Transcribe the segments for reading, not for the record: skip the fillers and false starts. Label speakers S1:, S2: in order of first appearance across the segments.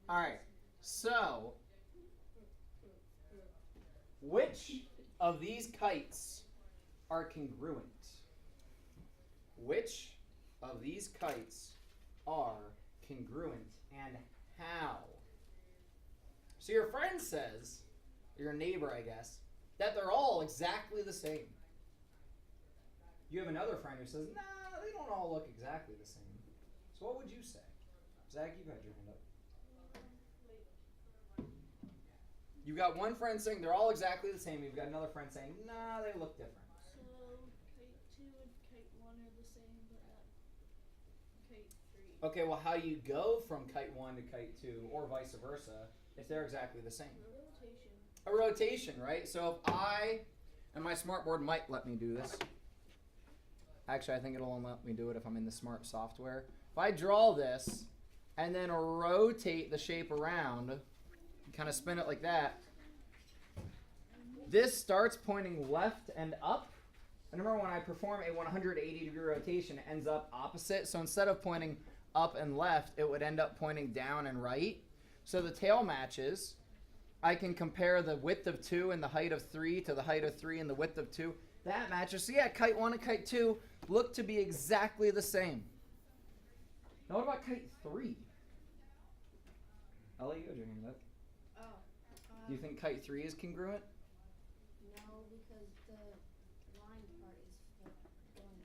S1: All right. So, which of these kites are congruent? Which of these kites are congruent and how? So your friend says, your neighbor I guess, that they're all exactly the same. You have another friend who says, nah, they don't all look exactly the same. So what would you say? Zach, you've had your hand up. You've got one friend saying they're all exactly the same. You've got another friend saying, nah, they look different.
S2: So kite 2 and kite 1 are the same, but not kite 3.
S1: Okay, well, how do you go from kite 1 to kite 2, or vice versa, if they're exactly the same? A rotation, right? So if I, and my smartboard might let me do this. Actually, I think it'll only let me do it if I'm in the smart software. If I draw this and then rotate the shape around, kind of spin it like that, this starts pointing left and up. And remember, when I perform a 180-degree rotation, it ends up opposite. So instead of pointing up and left, it would end up pointing down and right. So the tail matches. I can compare the width of 2 and the height of 3 to the height of 3 and the width of 2. That matches. So yeah, kite 1 and kite 2 look to be exactly the same. Now what about kite 3? Ellie, you had your hand up.
S2: Oh.
S1: Do you think kite 3 is congruent?
S2: No, because the line part is going.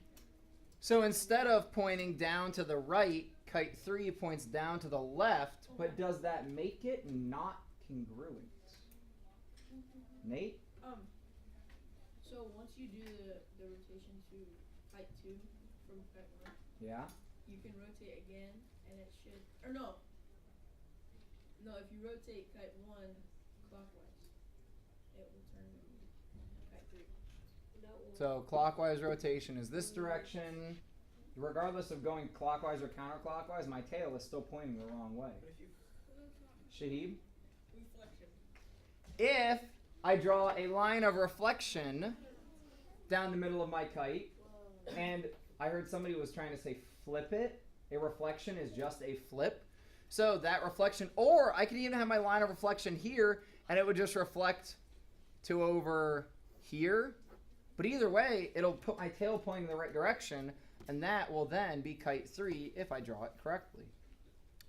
S1: So instead of pointing down to the right, kite 3 points down to the left, but does that make it not congruent? Nate?
S3: So once you do the rotation to kite 2 from kite 1,
S1: Yeah.
S3: you can rotate again, and it should, or no, if you rotate kite 1 clockwise, it will turn kite 3.
S1: So clockwise rotation is this direction. Regardless of going clockwise or counterclockwise, my tail is still pointing the wrong way. Shahib?
S3: Reflection.
S1: If I draw a line of reflection down the middle of my kite, and I heard somebody was trying to say flip it. A reflection is just a flip. So that reflection, or I could even have my line of reflection here, and it would just reflect to over here. But either way, it'll put my tail pointing in the right direction, and that will then be kite 3 if I draw it correctly.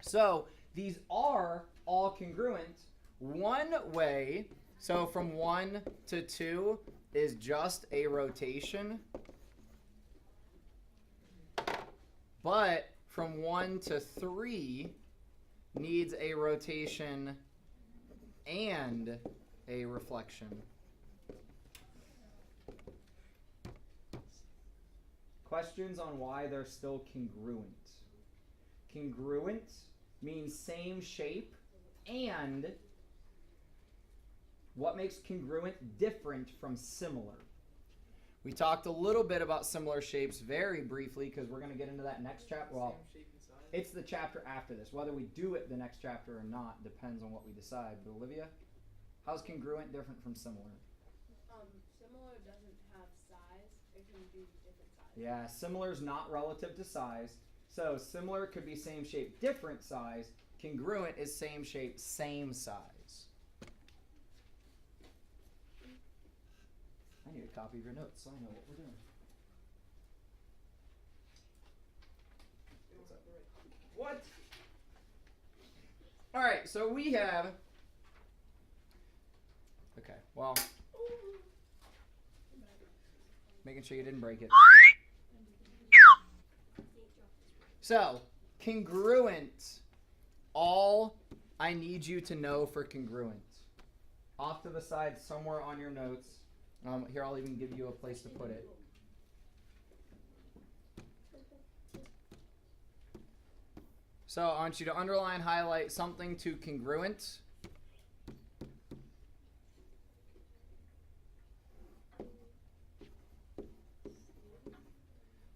S1: So these are all congruent. One way, so from 1 to 2 is just a rotation. But from 1 to 3 needs a rotation and a reflection. Questions on why they're still congruent? Congruent means same shape, and what makes congruent different from similar? We talked a little bit about similar shapes very briefly because we're going to get into that next chapter. Well, it's the chapter after this. Whether we do it the next chapter or not depends on what we decide. But Olivia, how's congruent different from similar?
S2: Similar doesn't have size. It can do different size.
S1: Yeah, similar is not relative to size. So similar could be same shape, different size. Congruent is same shape, same size. I need a copy of your notes so I know what we're doing. What? All right, so we have. Okay, well, making sure you didn't break it. So, congruent. All I need you to know for congruent. Off to the side, somewhere on your notes. Here, I'll even give you a place to put it. So I want you to underline, highlight something to congruent.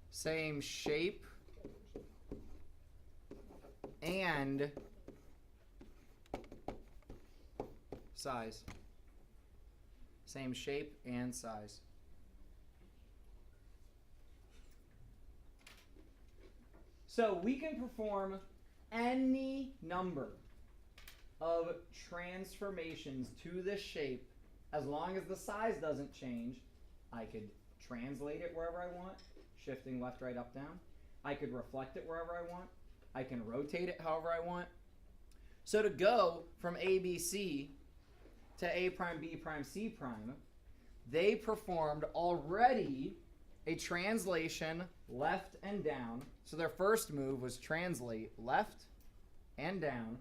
S1: Same shape and size. Same shape and size. So we can perform any number of transformations to this shape, as long as the size doesn't change. I could translate it wherever I want, shifting left, right, up, down. I could reflect it wherever I want. I can rotate it however I want. So to go from ABC to A prime, B prime, C prime, they performed already a translation left and down. So their first move was translate left and down.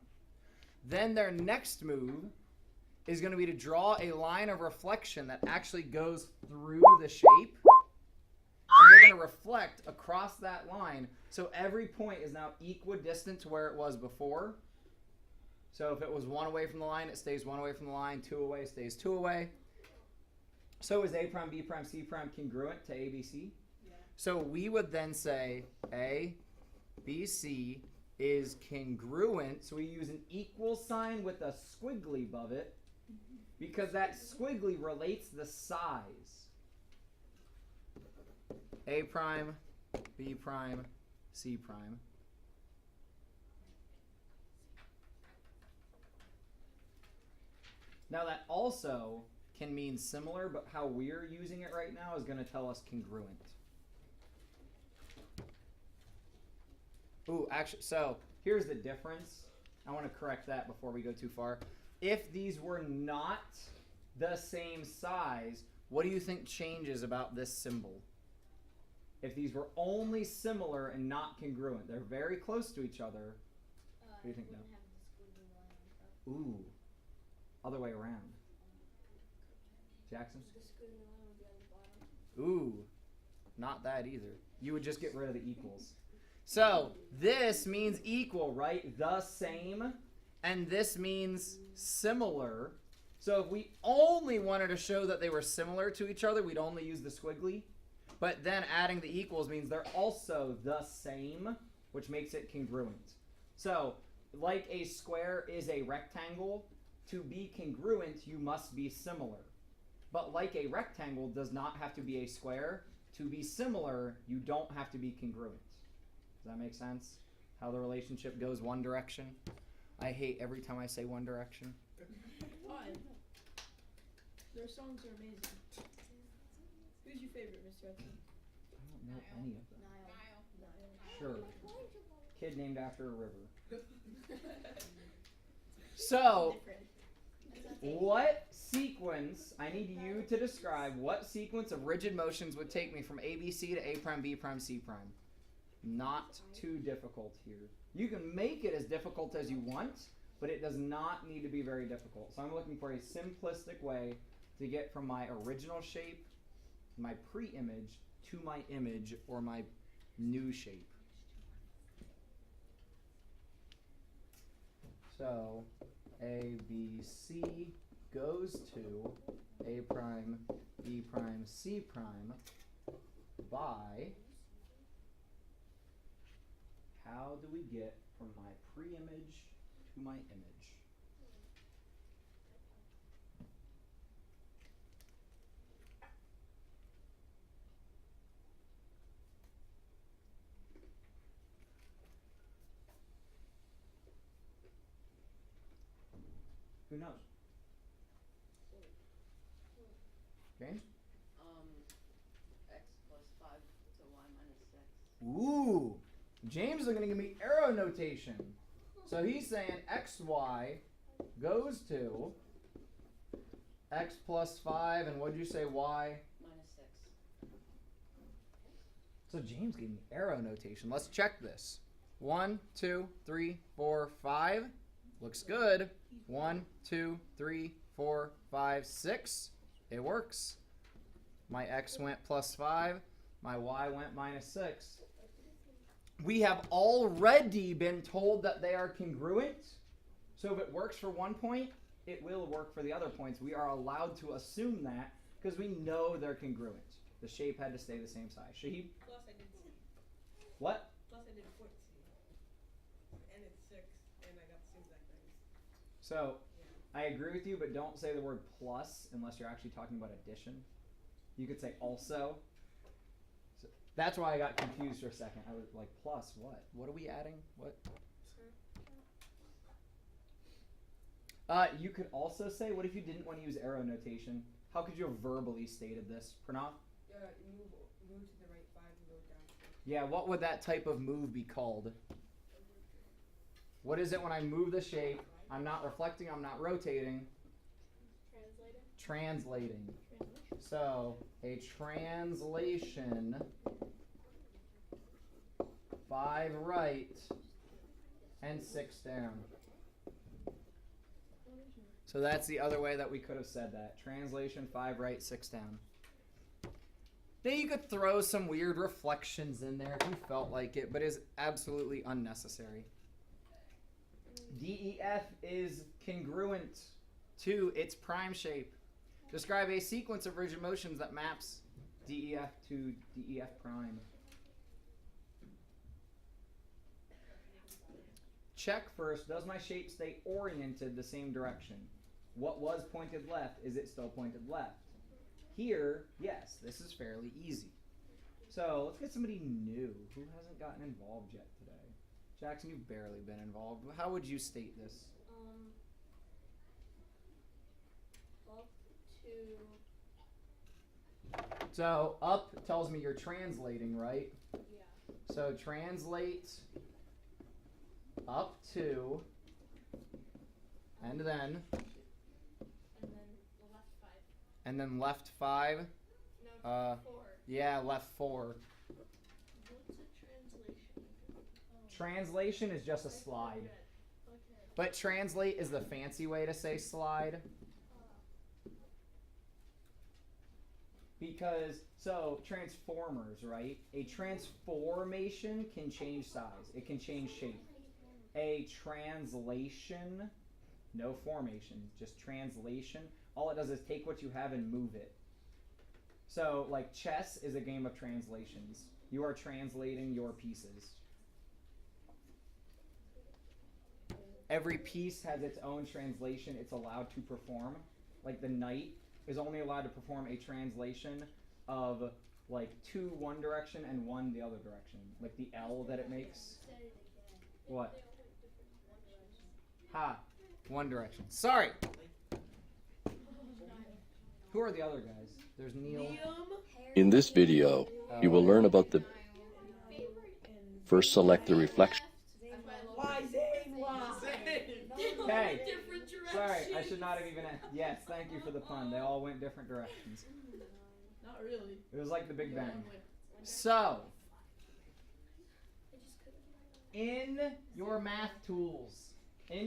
S1: Then their next move is going to be to draw a line of reflection that actually goes through the shape. And we're going to reflect across that line. So every point is now equidistant to where it was before. So if it was 1 away from the line, it stays 1 away from the line. 2 away stays 2 away. So is A prime, B prime, C prime congruent to ABC?
S3: Yeah.
S1: So we would then say A, B, C is congruent. So we use an equal sign with a squiggly above it because that squiggly relates the size. A prime, B prime, C prime. Now that also can mean similar, but how we're using it right now is going to tell us congruent. Ooh, actually, so here's the difference. I want to correct that before we go too far. If these were not the same size, what do you think changes about this symbol? If these were only similar and not congruent, they're very close to each other. What do you think now? Ooh, other way around. Jackson? Ooh, not that either. You would just get rid of the equals. So this means equal, right? The same. And this means similar. So if we only wanted to show that they were similar to each other, we'd only use the squiggly. But then adding the equals means they're also the same, which makes it congruent. So like a square is a rectangle, to be congruent, you must be similar. But like a rectangle does not have to be a square. To be similar, you don't have to be congruent. Does that make sense? How the relationship goes one direction? I hate every time I say one direction.
S3: Why? Their songs are amazing. Who's your favorite, Miss Jackson?
S1: I don't know any of them.
S3: Niall.
S1: Sure. Kid named after a river. So, what sequence, I need you to describe what sequence of rigid motions would take me from ABC to A prime, B prime, C prime. Not too difficult here. You can make it as difficult as you want, but it does not need to be very difficult. So I'm looking for a simplistic way to get from my original shape, my pre-image, to my image or my new shape. So A, B, C goes to A prime, B prime, C prime by, how do we get from my pre-image to my image? Who knows? James?
S4: X plus 5 to y minus 6.
S1: Ooh! James is going to give me arrow notation. So he's saying xy goes to x plus 5, and what did you say, y?
S4: Minus 6.
S1: So James gave me arrow notation. Let's check this. 1, 2, 3, 4, 5. Looks good. 1, 2, 3, 4, 5, 6. It works. My x went plus 5. My y went minus 6. We have already been told that they are congruent. So if it works for one point, it will work for the other points. We are allowed to assume that because we know they're congruent. The shape had to stay the same size. Shahib?
S3: Plus I did C.
S1: What?
S3: Plus I did 14. And it's 6, and I got the same exact thing.
S1: So I agree with you, but don't say the word plus unless you're actually talking about addition. You could say also. So that's why I got confused for a second. I was like, plus what? What are we adding? What? You could also say, what if you didn't want to use arrow notation? How could you have verbally stated this, Pranav?
S3: Move to the right 5 and go down 4.
S1: Yeah, what would that type of move be called? What is it when I move the shape? I'm not reflecting, I'm not rotating. Translating. So, a translation, 5 right and 6 down. So that's the other way that we could have said that. Translation, 5 right, 6 down. Then you could throw some weird reflections in there if you felt like it, but is absolutely unnecessary. DEF is congruent to its prime shape. Describe a sequence of rigid motions that maps DEF to DEF prime. Check first, does my shape stay oriented the same direction? What was pointed left, is it still pointed left? Here, yes, this is fairly easy. So let's get somebody new who hasn't gotten involved yet today. Jackson, you've barely been involved. How would you state this?
S2: Up to.
S1: So up tells me you're translating, right?
S2: Yeah.
S1: So translate up to, and then
S2: left 5.
S1: and then left 5.
S2: No, 4.
S1: Yeah, left 4.
S2: What's a translation?
S1: Translation is just a slide.
S2: Okay.
S1: But translate is the fancy way to say slide. Because, so, transformers, right? A transformation can change size. It can change shape. A translation, no formation, just translation. All it does is take what you have and move it. So, like, chess is a game of translations. You are translating your pieces. Every piece has its own translation it's allowed to perform. Like the knight is only allowed to perform a translation of like 2 one direction and 1 the other direction. Like the L that it makes. What? Ha. One direction. Sorry. Who are the other guys? There's Neil.
S5: In this video, you will learn about the... First, select the reflection.
S1: Okay. Sorry, I should not have even... Yes, thank you for the pun. They all went different directions.
S3: Not really.
S1: It was like the Big Bang. So, in your math tools, in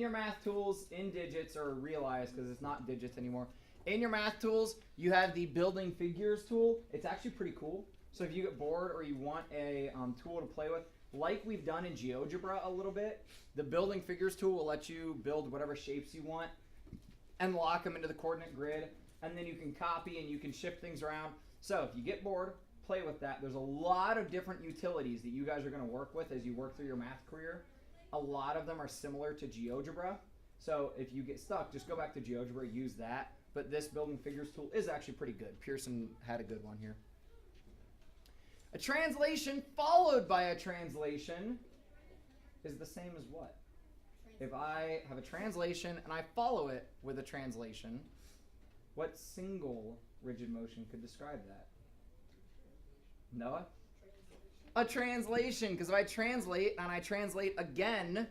S1: digits, or realize, because it's not digits anymore, in your math tools, you have the building figures tool. It's actually pretty cool. So if you get bored or you want a tool to play with, like we've done in GeoGebra a little bit, the building figures tool will let you build whatever shapes you want and lock them into the coordinate grid, and then you can copy and you can shift things around. So if you get bored, play with that. There's a lot of different utilities that you guys are going to work with as you work through your math career. A lot of them are similar to GeoGebra. So if you get stuck, just go back to GeoGebra, use that. But this building figures tool is actually pretty good. Pearson had a good one here. A translation followed by a translation is the same as what? If I have a translation and I follow it with a translation, what single rigid motion could describe that? Noah? A translation, because if I translate and I translate again,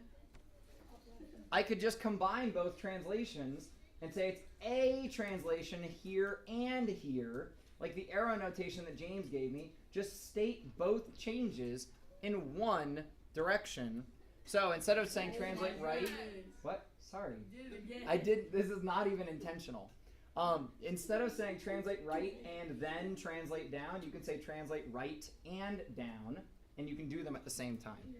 S1: I could just combine both translations and say it's a translation here and here, like the arrow notation that James gave me. Just state both changes in one direction. So instead of saying translate right, what? Sorry. I did, this is not even intentional. Instead of saying translate right and then translate down, you can say translate right and down, and you can do them at the same time.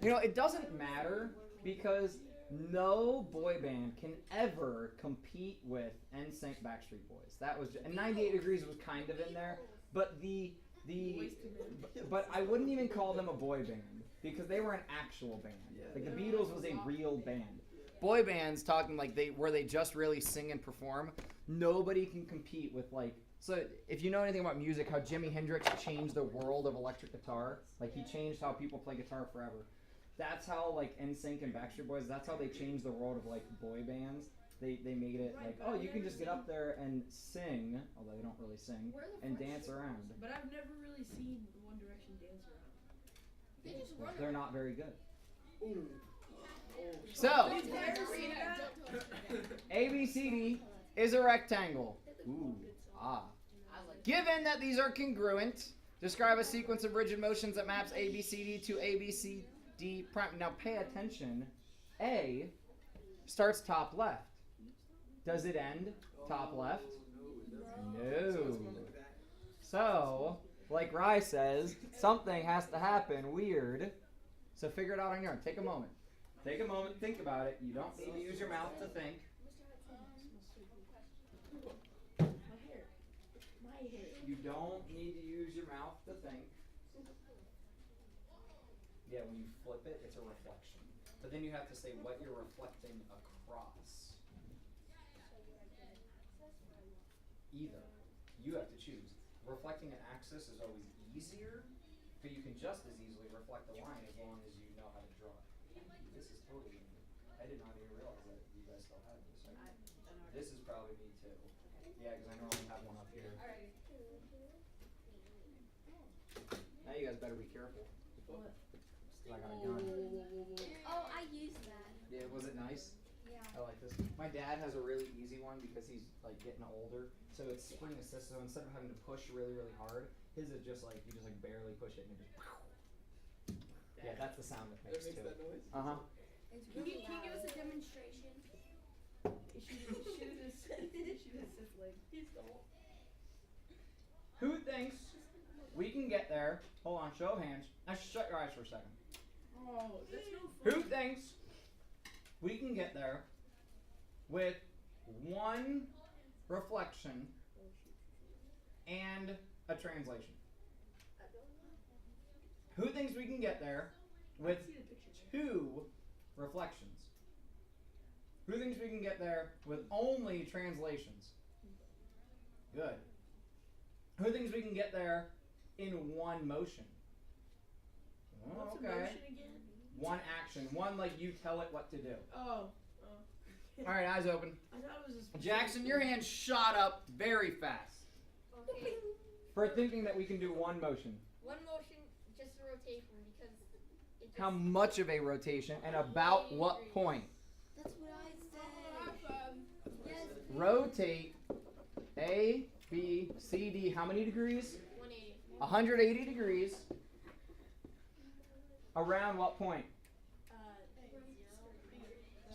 S1: You know, it doesn't matter because no boy band can ever compete with NSYNC Backstreet Boys. That was, and 98 Degrees was kind of in there, but but I wouldn't even call them a boy band because they were an actual band. Like the Beatles was a real band. boy bands talking like where they just really sing and perform, nobody can compete with like. So if you know anything about music, how Jimi Hendrix changed the world of electric guitar, like he changed how people play guitar forever. That's how like NSYNC and Backstreet Boys. That's how they changed the world of like boy bands. They made it like, oh, you can just get up there and sing, although they don't really sing, and dance around.
S3: But I've never really seen One Direction dance around.
S2: They just run
S1: They're not very good.
S3: Ooh.
S1: So ABCD is a rectangle. Ooh, ah. Given that these are congruent, describe a sequence of rigid motions that maps ABCD to ABCD prime. Now pay attention. A starts top left. Does it end top left? No. So, like Rye says, something has to happen weird. So figure it out on your own. Take a moment. Take a moment, think about it. You don't need to use your mouth to think. You don't need to use your mouth to think. Yeah, when you flip it, it's a reflection. But then you have to say what you're reflecting across. Either. You have to choose. Reflecting an axis is always easier, but you can just as easily reflect a line as long as you know how to draw it. This is totally new. I did not even realize that you guys still had this. This is probably me too. Yeah, because I normally have one up here. Now you guys better be careful.
S3: What?
S1: I got a gun.
S2: Oh, I used that.
S1: Yeah, was it nice?
S2: Yeah.
S1: I like this. My dad has a really easy one because he's like getting older. So it's spring assist. So instead of having to push really, really hard, his is just like you just like barely push it and it just. Yeah, that's the sound it makes too.
S6: That noise?
S1: Uh huh.
S2: Can you give us a demonstration?
S1: Who thinks we can get there? Hold on, show of hands. Now shut your eyes for a second.
S3: Oh, that's no fun.
S1: Who thinks we can get there with one reflection and a translation? Who thinks we can get there with two reflections? Who thinks we can get there with only translations? Good. Who thinks we can get there in one motion?
S3: What's a
S1: Okay.
S3: motion again?
S1: One action. One like you tell it what to do.
S3: Oh.
S1: All right, eyes open.
S3: I thought it was a specific
S1: Jackson, your hand shot up very fast
S2: Okay.
S1: for thinking that we can do one motion.
S2: One motion, just a rotation, because it just...
S1: How much of a rotation and about what point?
S2: That's what I said. Yes.
S1: Rotate A, B, C, D. How many degrees?
S2: 180.
S1: 180 degrees. Around what point?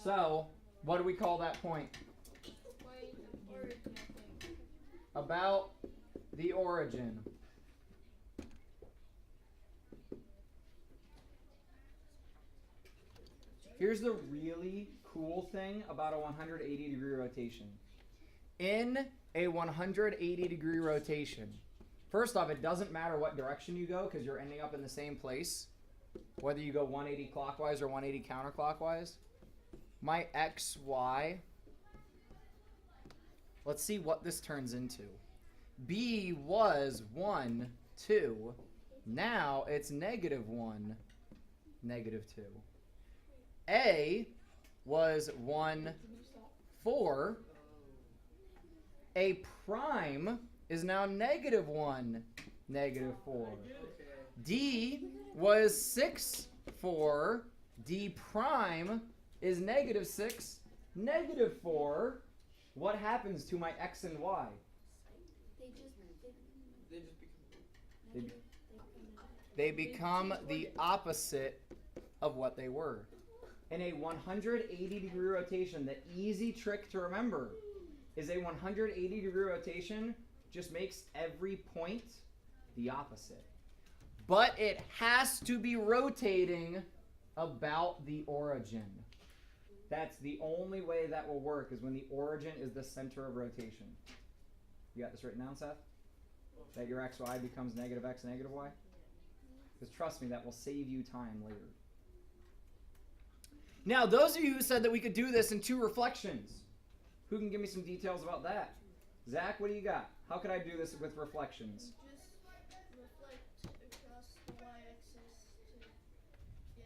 S1: So, what do we call that point?
S2: Origin, I think.
S1: About the origin. Here's the really cool thing about a 180 degree rotation. In a 180 degree rotation, first off, it doesn't matter what direction you go because you're ending up in the same place, whether you go 180 clockwise or 180 counterclockwise. My XY, let's see what this turns into. B was 1, 2. Now it's -1, -2. A was 1, 4. A prime is now -1, -4. D was 6, 4. D prime is -6, -4. What happens to my X and Y? They become the opposite of what they were. In a 180 degree rotation, the easy trick to remember is a 180 degree rotation just makes every point the opposite. But it has to be rotating about the origin. That's the only way that will work, is when the origin is the center of rotation. You got this written down, Seth? That your XY becomes -X, -Y? Because trust me, that will save you time later. Now, those of you who said that we could do this in 2 reflections, who can give me some details about that? Zach, what do you got? How could I do this with reflections?
S2: Just reflect across the y-axis to,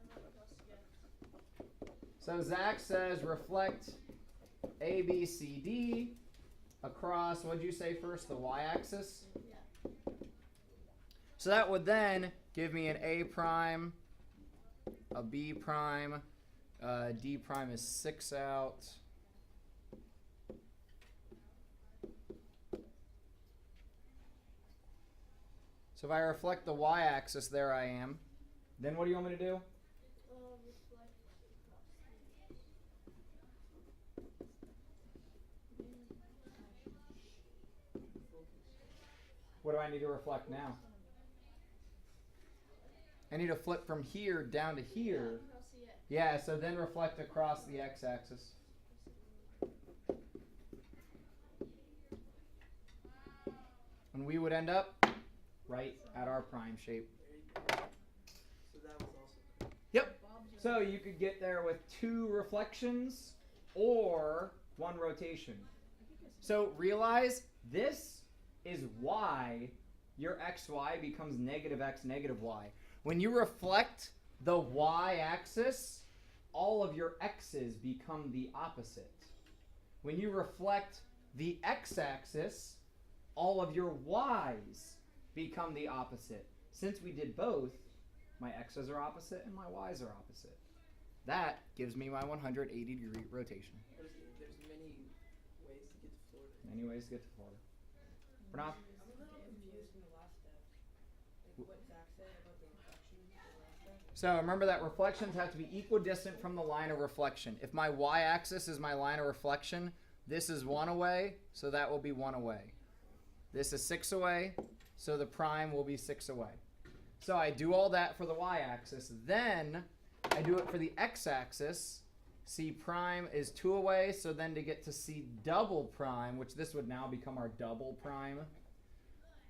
S2: and then across again.
S1: So Zach says reflect A, B, C, D across, what did you say first, the y-axis?
S2: Yeah.
S1: So that would then give me an A prime, a B prime, D prime is 6 out. So if I reflect the y-axis, there I am. Then what do you want me to do?
S2: Reflect across
S1: What do I need to reflect now? I need to flip from here down to here.
S2: across the x.
S1: Yeah, so then reflect across the x-axis. And we would end up right at our prime shape.
S6: So that was also.
S1: Yep. So you could get there with 2 reflections or 1 rotation. So realize this is why your xy becomes negative x, negative y. When you reflect the y-axis, all of your x's become the opposite. When you reflect the x-axis, all of your y's become the opposite. Since we did both, my x's are opposite and my y's are opposite. That gives me my 180-degree rotation.
S6: There's many ways to get to Florida.
S1: Many ways to get to Florida. Pranav?
S3: I'm a little confused from the last step. Like what Zach said about the reflections in the last step.
S1: So remember that reflections have to be equidistant from the line of reflection. If my y-axis is my line of reflection, this is 1 away, so that will be 1 away. This is 6 away, so the prime will be 6 away. So I do all that for the y-axis. Then I do it for the x-axis. C prime is 2 away, so then to get to C double prime, which this would now become our double prime,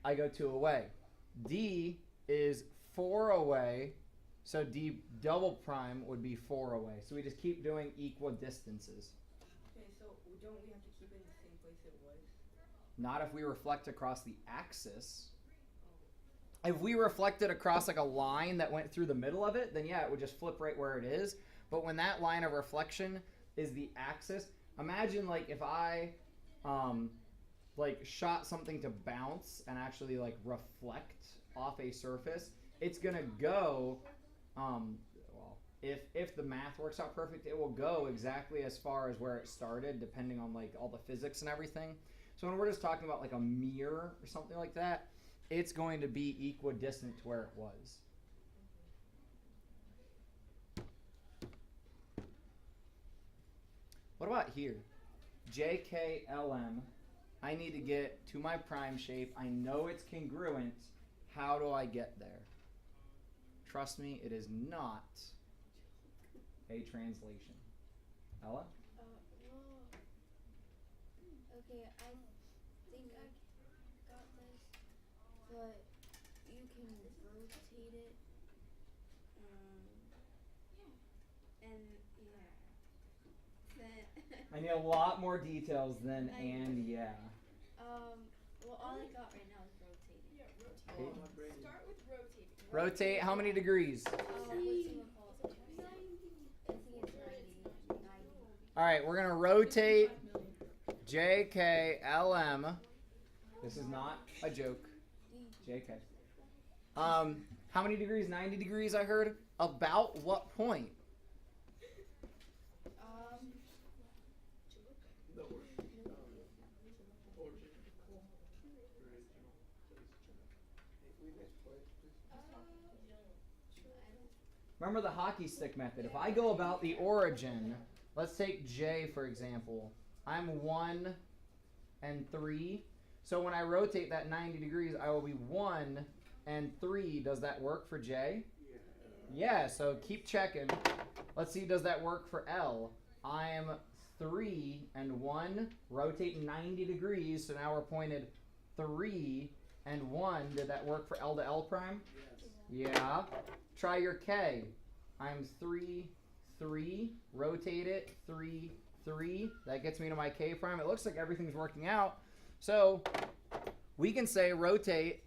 S1: I go 2 away. D is 4 away, so D double prime would be 4 away. So we just keep doing equal distances.
S3: Okay, so don't we have to keep it in the same place it was?
S1: Not if we reflect across the axis. If we reflected across like a line that went through the middle of it, then yeah, it would just flip right where it is. But when that line of reflection is the axis, imagine like if I like shot something to bounce and actually like reflect off a surface, it's gonna go well, if the math works out perfect, it will go exactly as far as where it started, depending on like all the physics and everything. So when we're just talking about like a mirror or something like that, it's going to be equidistant to where it was. What about here? JKLM. I need to get to my prime shape. I know it's congruent. How do I get there? Trust me, it is not a translation. Ella?
S7: Well, okay, I think I got this, but you can rotate it, and then,
S1: I need a lot more details than and yeah.
S7: well, all I got right now is rotating.
S3: Yeah, rotate.
S1: Okay.
S6: My brain.
S3: Start with rotating.
S1: Rotate how many degrees?
S7: What's it called? I think it's 90.
S1: All right, we're going to rotate JKLM. This is not a joke. JK. How many degrees? 90 degrees, I heard. About what point?
S6: The origin.
S1: Remember the hockey stick method. If I go about the origin, let's take J for example. I'm 1 and 3. So when I rotate that 90 degrees, I will be 1 and 3. Does that work for J? Yeah, so keep checking. Let's see, does that work for L? I am 3 and 1. Rotate 90 degrees, so now we're pointed 3 and 1. Did that work for L to L prime?
S6: Yes.
S1: Yeah. Try your K. I'm 3, 3, rotate it, 3, 3. That gets me to my K prime. It looks like everything's working out. So we can say rotate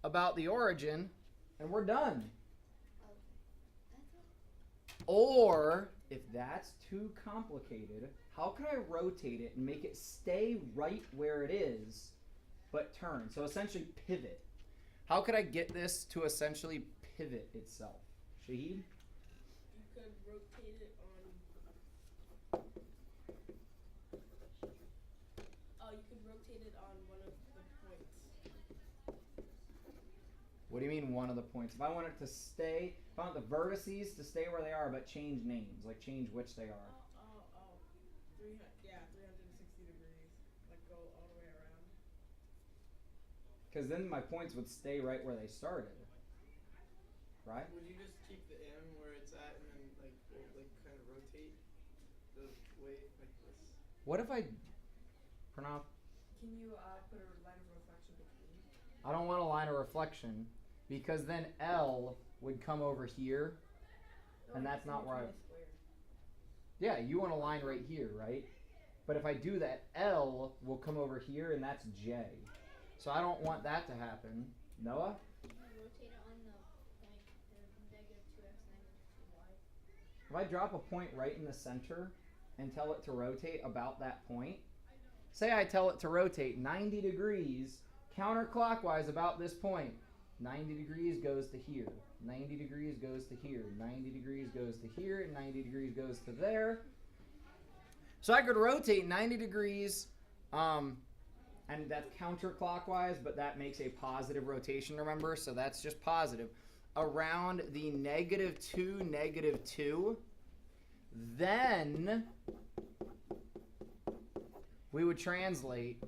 S1: about the origin, and we're done. Or, if that's too complicated, how can I rotate it and make it stay right where it is, but turn? So essentially pivot. How could I get this to essentially pivot itself? Shahid?
S3: You could rotate it on. Oh, you could rotate it on one of the points.
S1: What do you mean one of the points? If I want it to stay, if I want the vertices to stay where they are, but change names, like change which they are.
S3: 360 degrees. Like go all the way around.
S1: Because then my points would stay right where they started. Right?
S6: Would you just keep the M where it's at and then like kind of rotate the way like this?
S1: What if I, Pranav?
S3: Can you put a line of reflection between?
S1: I don't want a line of reflection because then L would come over here, and that's not where I. Yeah, you want a line right here, right? But if I do that, L will come over here, and that's J. So I don't want that to happen. Noah?
S7: Rotate it on the point, the -2x, -2y.
S1: If I drop a point right in the center and tell it to rotate about that point, say I tell it to rotate 90 degrees counterclockwise about this point. 90 degrees goes to here. 90 degrees goes to here. 90 degrees goes to here. 90 degrees goes to there. So I could rotate 90 degrees, and that's counterclockwise, but that makes a positive rotation, remember? So that's just positive. Around the -2, -2. Then we would translate.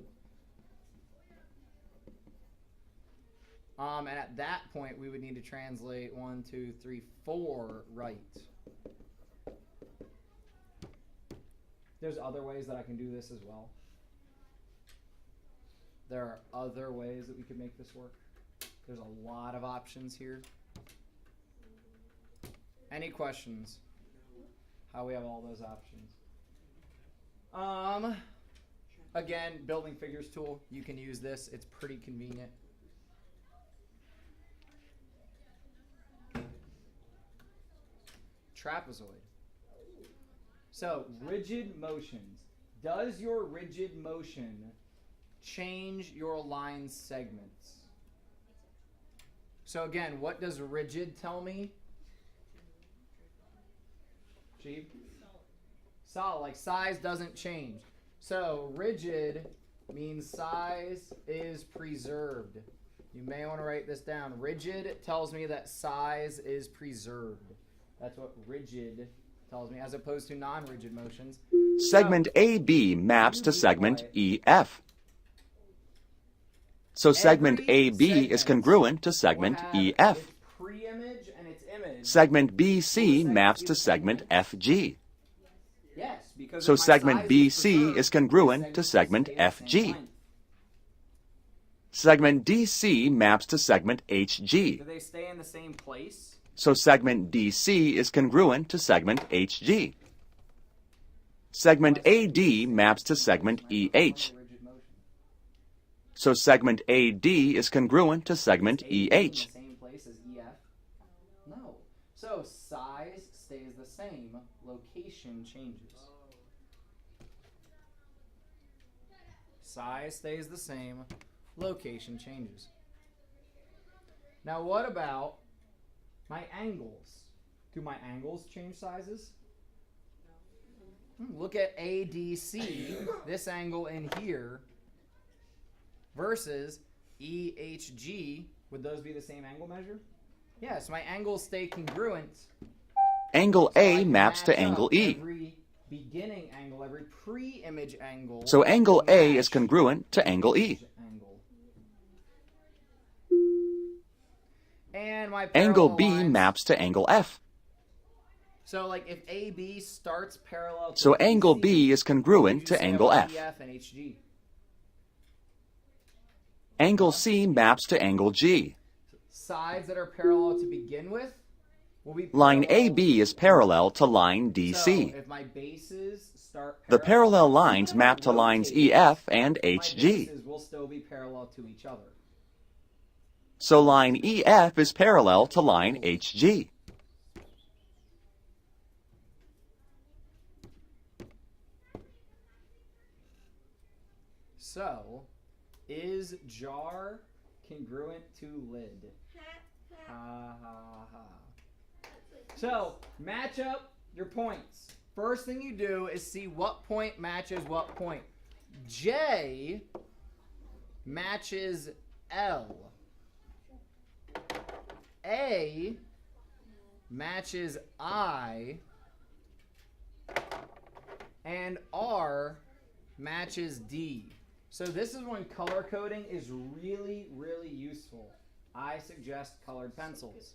S1: And at that point, we would need to translate 1, 2, 3, 4 right. There's other ways that I can do this as well. There are other ways that we could make this work. There's a lot of options here. Any questions? How we have all those options? Again, building figures tool. You can use this. It's pretty convenient. Trapezoid. So, rigid motions. Does your rigid motion change your line segments? So again, what does rigid tell me? Chief? Solid. Like size doesn't change. So rigid means size is preserved. You may want to write this down. Rigid tells me that size is preserved. That's what rigid tells me, as opposed to non-rigid motions.
S8: Segment AB maps to segment EF. So segment AB is congruent to segment EF.
S1: Its pre-image and its image.
S8: Segment BC maps to segment FG.
S1: Yes, because
S8: So
S1: if my
S8: segment
S1: size
S8: BC
S1: preserved,
S8: is congruent to segment
S1: stays the same
S8: FG.
S1: length.
S8: Segment DC maps to segment HG.
S1: Do they stay in the same place?
S8: So segment DC is congruent to segment HG. Segment AD maps to segment EH.
S1: Rigid motion.
S8: So segment AD is congruent to segment
S1: Stays in the
S8: EH.
S1: same place as EF? No. So size stays the same, location changes. Size stays the same, location changes. Now what about my angles? Do my angles change sizes? Look at ADC, this angle in here, versus EHG. Would those be the same angle measure? Yes, my angles stay congruent.
S8: Angle
S1: So I
S8: A
S1: can
S8: maps to
S1: match
S8: angle
S1: up
S8: E.
S1: Every beginning angle, every pre-image angle.
S8: So angle A is
S1: match
S8: congruent to angle E.
S1: angle. And my
S8: Angle
S1: parallel
S8: B
S1: lines.
S8: maps to angle F.
S1: So like if AB starts parallel to
S8: So angle
S1: BC,
S8: B is
S1: what
S8: congruent
S1: would you
S8: to
S1: say
S8: angle
S1: about
S8: F.
S1: EF and HG?
S8: Angle C maps to angle G.
S1: Sides that are parallel to begin with will be
S8: Line
S1: parallel
S8: AB is parallel to line
S1: So
S8: DC.
S1: if my bases start
S8: The parallel lines
S1: even if I
S8: map to lines
S1: rotate
S8: EF and
S1: my
S8: HG.
S1: bases will still be parallel to each other.
S8: So line EF is parallel to line HG.
S1: So, is jar congruent to lid? Ha ha ha. So, match up your points. First thing you do is see what point matches what point. J matches L. A matches I. And R matches D. So this is when color coding is really, really useful. I suggest colored pencils.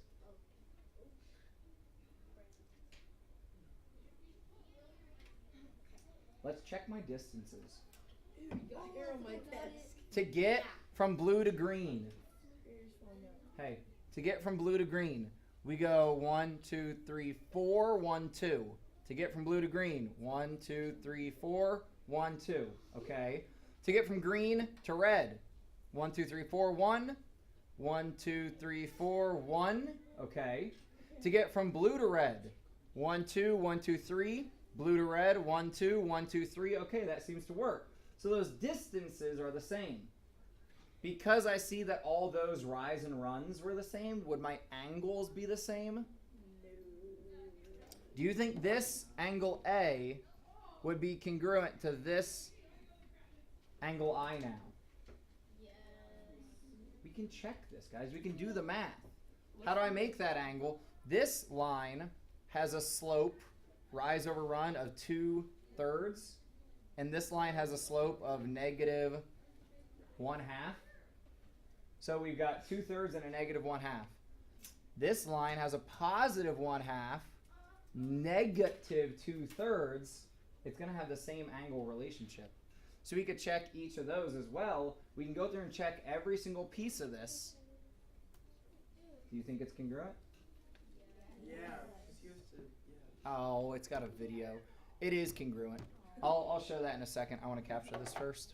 S1: Let's check my distances. To get from blue to green. Hey, to get from blue to green, we go 1, 2, 3, 4, 1, 2. To get from blue to green, 1, 2, 3, 4, 1, 2. Okay. To get from green to red, 1, 2, 3, 4, 1. 1, 2, 3, 4, 1. Okay. To get from blue to red, 1, 2, 1, 2, 3. Blue to red, 1, 2, 1, 2, 3. Okay, that seems to work. So those distances are the same. Because I see that all those rise and runs were the same, would my angles be the same? No. Do you think this angle A would be congruent to this angle I now?
S7: Yes.
S1: We can check this, guys. We can do the math. How do I make that angle? This line has a slope, rise over run, of 2/3. And this line has a slope of -1/2. So we've got 2/3 and a -1/2. This line has a +1/2, -2/3. It's going to have the same angle relationship. So we could check each of those as well. We can go through and check every single piece of this. Do you think it's congruent?
S6: Yeah. Just used to, yeah.
S1: Oh, it's got a video. It is congruent. I'll show that in a second. I want to capture this first.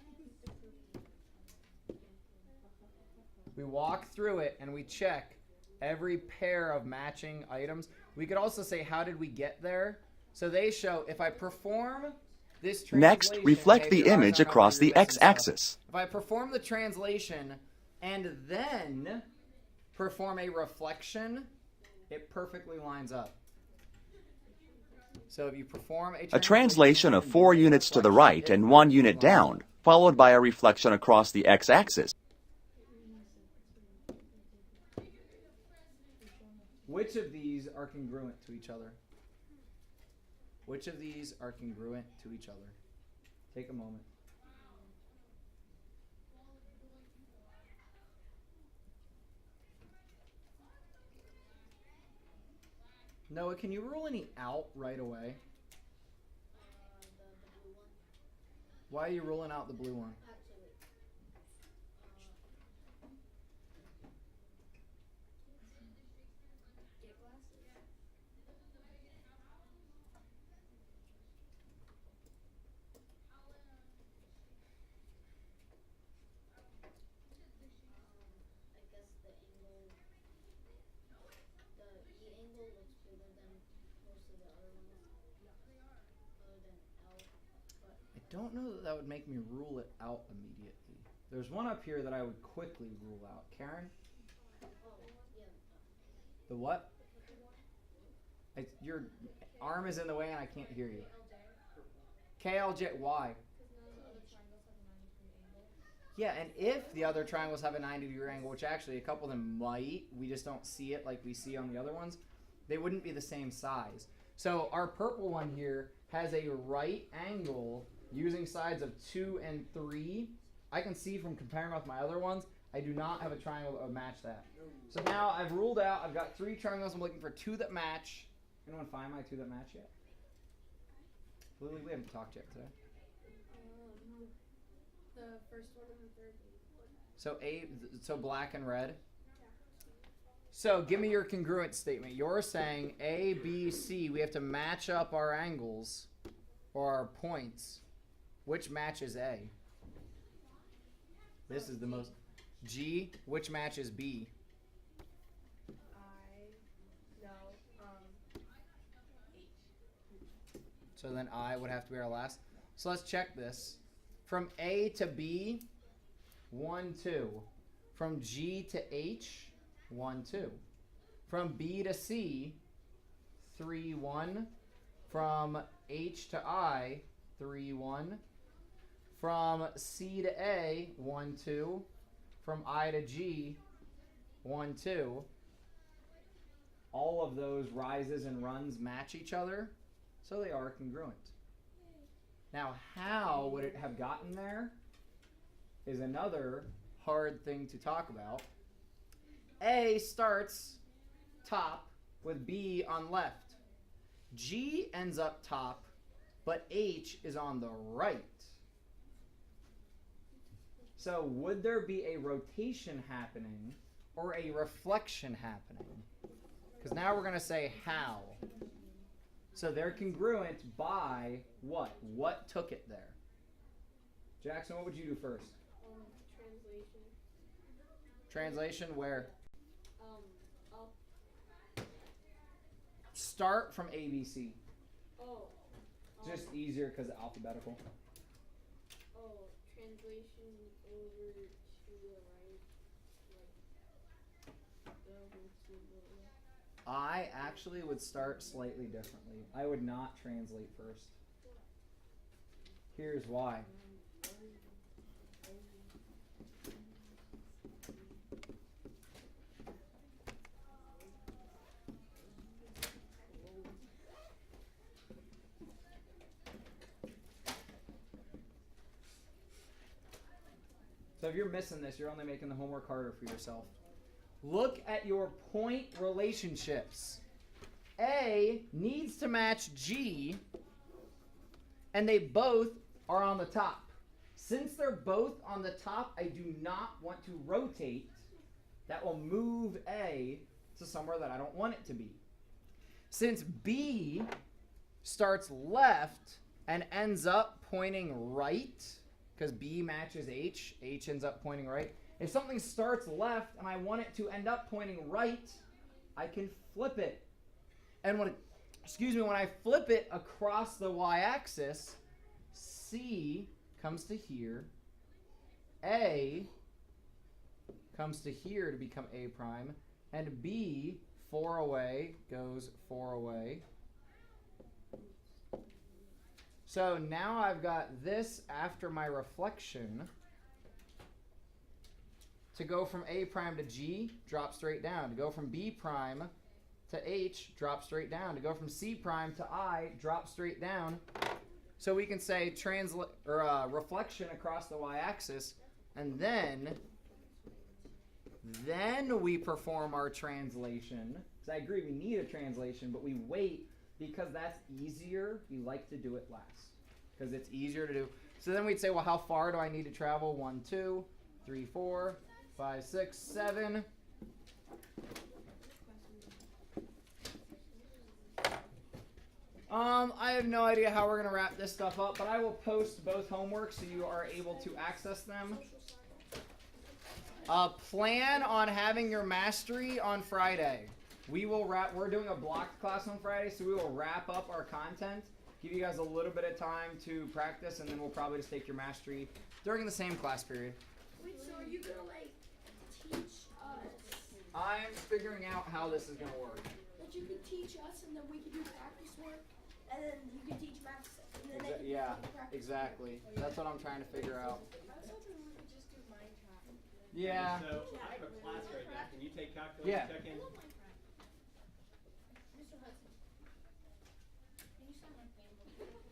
S1: We walk through it and we check every pair of matching items. We could also say, how did we get there? So they show if I perform this translation.
S8: Next, reflect
S1: hey,
S8: the
S1: if your eyes
S8: image
S1: aren't
S8: across
S1: open,
S8: the
S1: you're missing
S8: x-axis.
S1: stuff. If I perform the translation and then perform a reflection, it perfectly lines up. So if you perform
S8: A translation of 4
S1: and
S8: units to the
S1: reflection,
S8: right
S1: it
S8: and 1
S1: perfectly
S8: unit
S1: lines
S8: down,
S1: up.
S8: followed by a reflection across the x-axis.
S1: Which of these are congruent to each other? Which of these are congruent to each other? Take a moment. Noah, can you rule any out right away?
S7: The blue one.
S1: Why are you ruling out the blue one?
S7: Actually, get glasses. I guess the angle, the E angle looks bigger than most of the other ones, other than L. But
S1: I don't know that that would make me rule it out immediately. There's one up here that I would quickly rule out. Karen?
S7: oh yeah,
S1: The what? Your arm is in the way and I can't hear you. KLJ, why? Yeah, and if the other triangles have a 90-degree angle, which actually a couple of them might, we just don't see it like we see on the other ones, they wouldn't be the same size. So our purple one here has a right angle using sides of 2 and 3. I can see from comparing with my other ones, I do not have a triangle that would match that. So now I've ruled out, I've got 3 triangles, I'm looking for 2 that match. Anyone find my 2 that match yet? Lily, we haven't talked yet today.
S3: The first one and the third.
S1: So black and red. So give me your congruent statement. You're saying A, B, C, we have to match up our angles or our points. Which matches A? This is the most. G, which matches B? So then I would have to be our last. So let's check this. From A to B, 1, 2. From G to H, 1, 2. From B to C, 3, 1. From H to I, 3, 1. From C to A, 1, 2. From I to G, 1, 2. All of those rises and runs match each other, so they are congruent. Now, how would it have gotten there is another hard thing to talk about. A starts top with B on left. G ends up top, but H is on the right. So would there be a rotation happening or a reflection happening? Because now we're going to say how. So they're congruent by what? What took it there? Jackson, what would you do first?
S2: Translation.
S1: Translation where?
S2: Up.
S1: Start from ABC.
S2: Oh.
S1: Just easier because alphabetical.
S2: Oh, translation over to the right. Like, over to the left.
S1: I actually would start slightly differently. I would not translate first. Here's why. So if you're missing this, you're only making the homework harder for yourself. Look at your point relationships. A needs to match G, and they both are on the top. Since they're both on the top, I do not want to rotate. That will move A to somewhere that I don't want it to be. Since B starts left and ends up pointing right, because B matches H, H ends up pointing right. If something starts left and I want it to end up pointing right, I can flip it. And when I flip it across the y-axis, C comes to here, A comes to here to become A prime, and B, 4 away, goes 4 away. So now I've got this after my reflection. To go from A prime to G, drop straight down. To go from B prime to H, drop straight down. To go from C prime to I, drop straight down. So we can say reflection across the y-axis, and then we perform our translation. Because I agree, we need a translation, but we wait because that's easier. We like to do it last because it's easier to do. So then we'd say, well, how far do I need to travel? 1, 2, 3, 4. 5, 6, 7. I have no idea how we're going to wrap this stuff up, but I will post both homeworks so you are able to access them. Plan on having your mastery on Friday. We're doing a blocked class on Friday, so we will wrap up our content, give you guys a little bit of time to practice, and then we'll probably just take your mastery during the same class period.
S3: Wait, so are you gonna teach us?
S1: I'm figuring out how this is going to work.
S3: That you can teach us and then we can do practice work and then you can teach math and then they can
S1: Yeah,
S3: do practice
S1: exactly. That's what I'm trying to figure out.
S3: I was hoping we could just do Minecraft.
S1: Yeah.
S9: So I have a class right now. Can you take calculus
S1: Yeah.
S9: check in?
S7: Mr. Hudson, can you sign my handbook?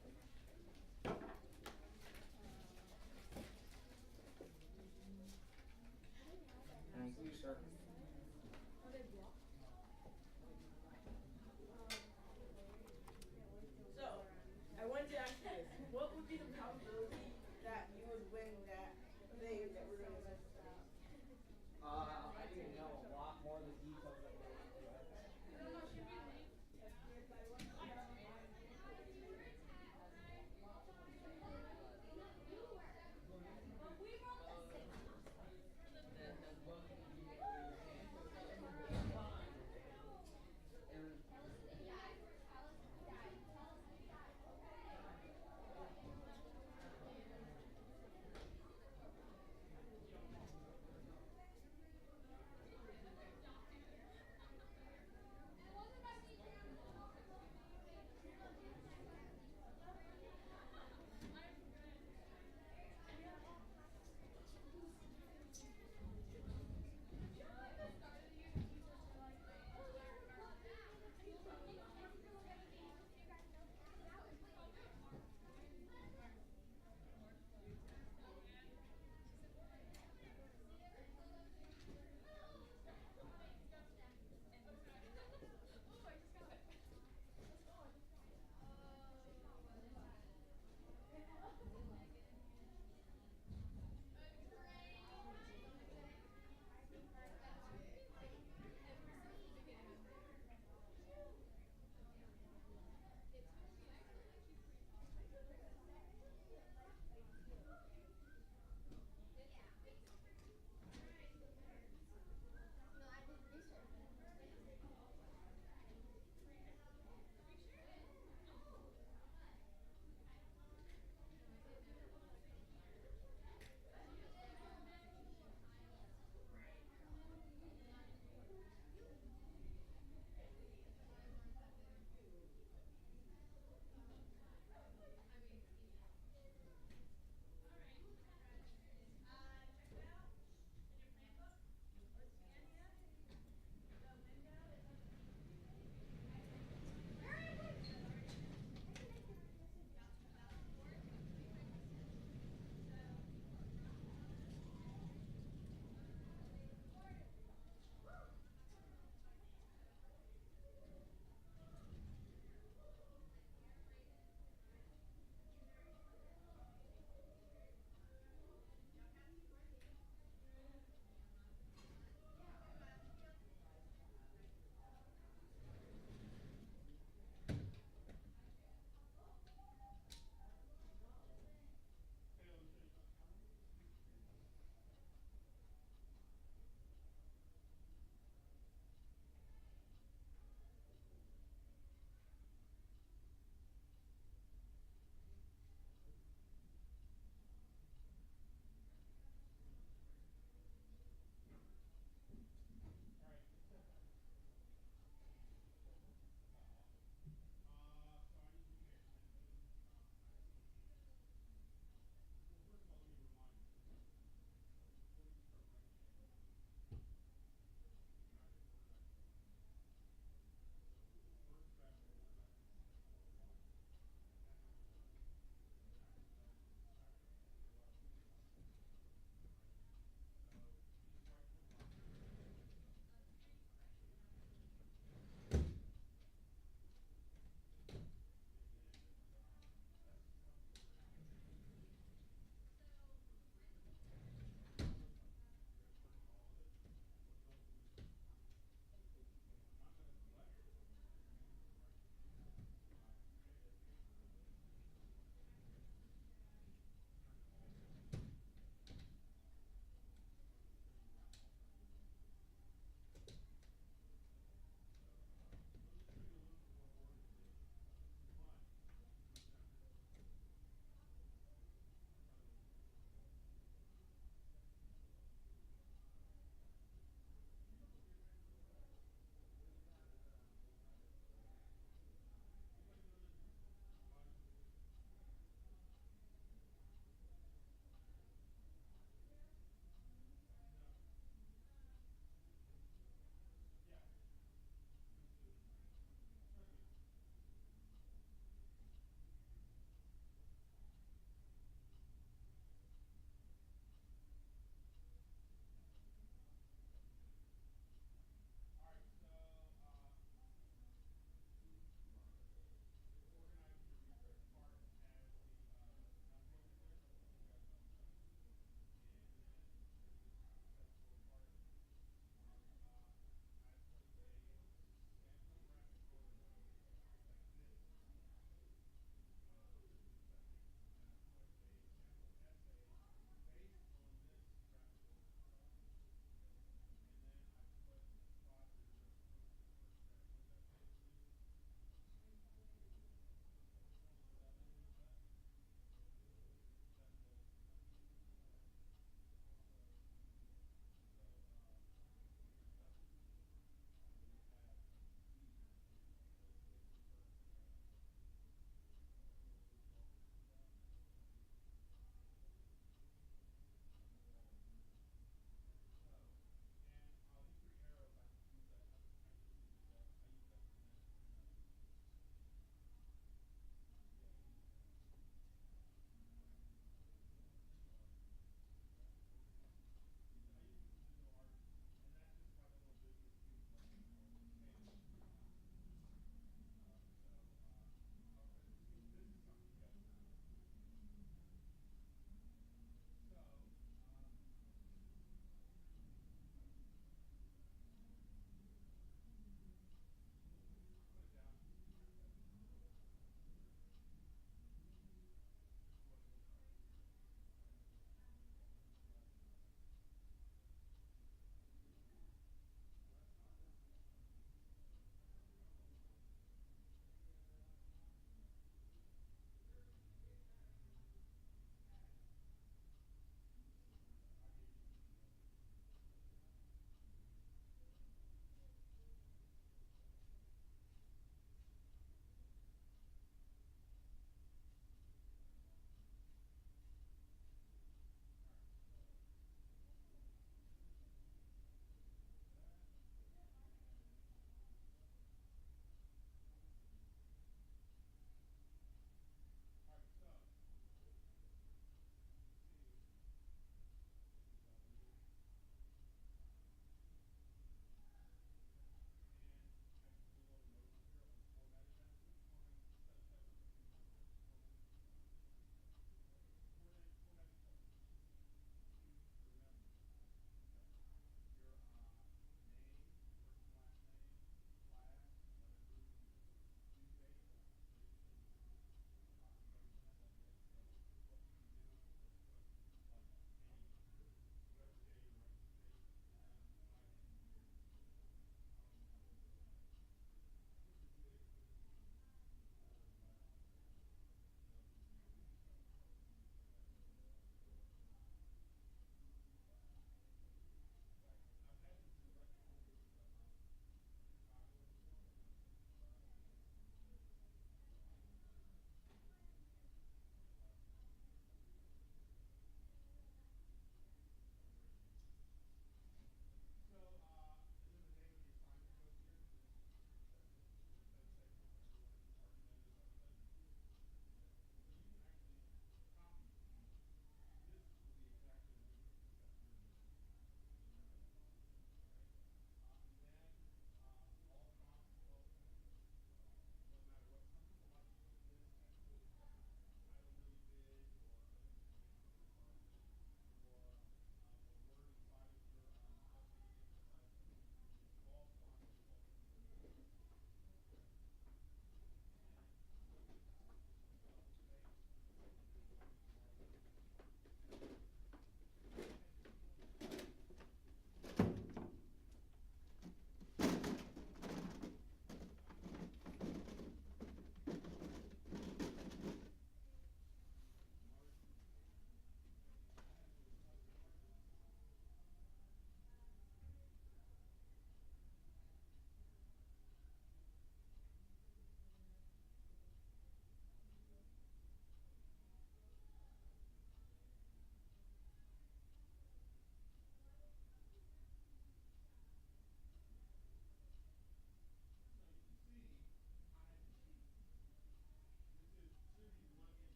S1: Thank you, sir.
S6: So, I wanted to ask you this. What would be the probability that you would win that thing that we're going to mess up?
S1: I need to know a lot more of the details that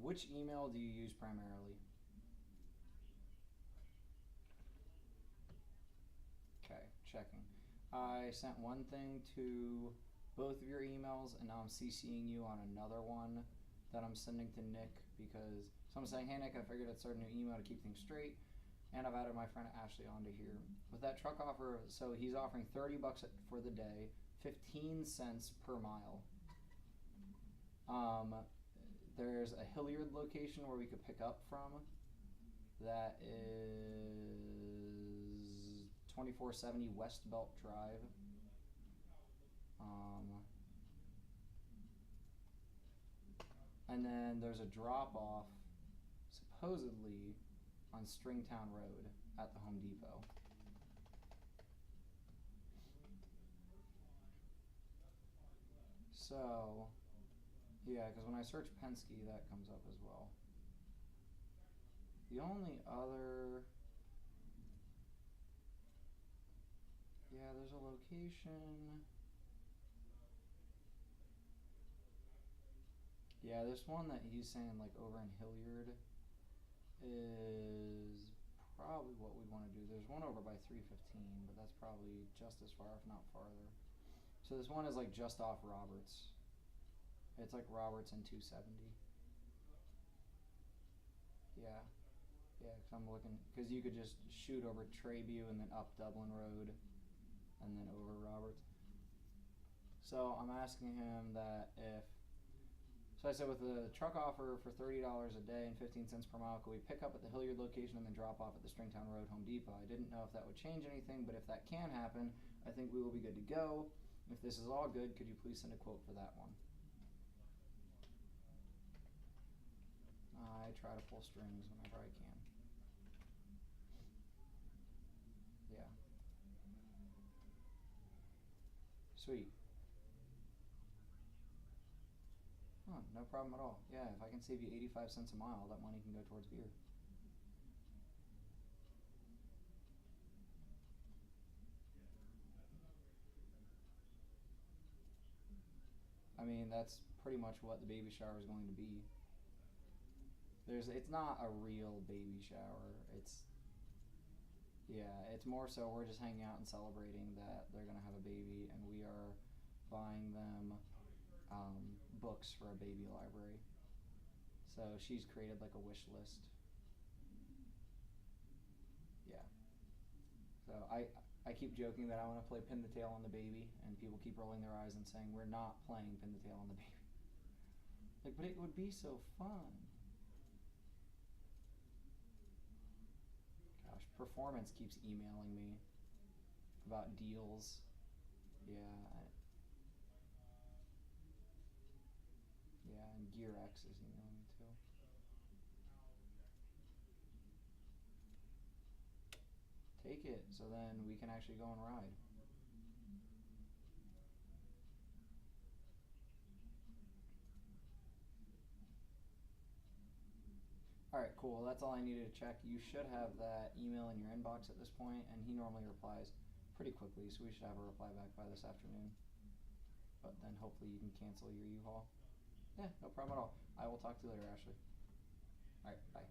S1: Which email do you use primarily? Okay, checking. I sent one thing to both of your emails, and now I'm CCing you on another one that I'm sending to Nick because someone's saying, hey Nick, I figured I'd start a new email to keep things straight, and I've added my friend Ashley onto here. With that truck offer, so he's offering $30 for the day, 15 cents per mile. There's a Hilliard location where we could pick up from. That is 2470 West Belt Drive. And then there's a drop-off, supposedly, on Stringtown Road at the Home Depot. So, yeah, because when I search Penske, that comes up as well. The only other... Yeah, there's a location... Yeah, this one that he's saying, like, over in Hilliard is probably what we want to do. There's one over by 315, but that's probably just as far, if not farther. So this one is, like, just off Roberts. It's like Roberts and 270. Yeah. Yeah, because I'm looking, because you could just shoot over Trayview and then up Dublin Road and then over Roberts. So I'm asking him that if, so I said with the truck offer for $30 a day and 15 cents per mile, could we pick up at the Hilliard location and then drop off at the Stringtown Road Home Depot? I didn't know if that would change anything, but if that can happen, I think we will be good to go. If this is all good, could you please send a quote for that one? I try to pull strings whenever I can. Yeah. Sweet. Huh, no problem at all. Yeah, if I can save you 85 cents a mile, that money can go towards beer. I mean, that's pretty much what the baby shower is going to be. It's not a real baby shower. It's more so we're just hanging out and celebrating that they're gonna have a baby, and we are buying them books for a baby library. So she's created like a wish list. Yeah. So I keep joking that I want to play pin the tail on the baby, and people keep rolling their eyes and saying we're not playing pin the tail on the baby. Like, but it would be so fun. Gosh, Performance keeps emailing me about deals. Yeah. Yeah, and GearX is emailing me too. Take it, so then we can actually go and ride. Alright, cool. That's all I needed to check. You should have that email in your inbox at this point, and he normally replies pretty quickly, so we should have a reply back by this afternoon. But then hopefully you can cancel your U-Haul. Yeah, no problem at all. I will talk to you later, Ashley. Alright, bye.